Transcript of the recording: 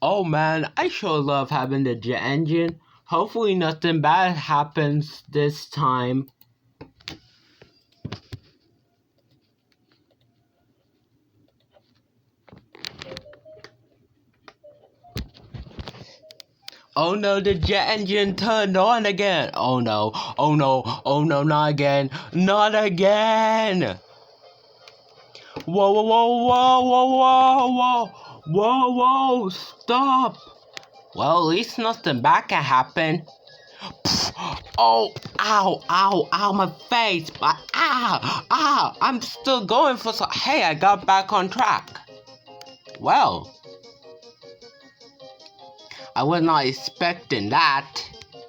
Oh man, I sure love having the jet engine. Hopefully nothing bad happens this time. Oh no, the jet engine turned on again. Oh no, oh no, oh no, not again. Not again. Whoa, whoa, whoa, whoa, whoa, whoa, whoa, whoa, stop. Well, at least nothing bad can happen. Oh, ow, ow, ow, my face. I'm still going for some. Hey, I got back on track. Well, I was not expecting that.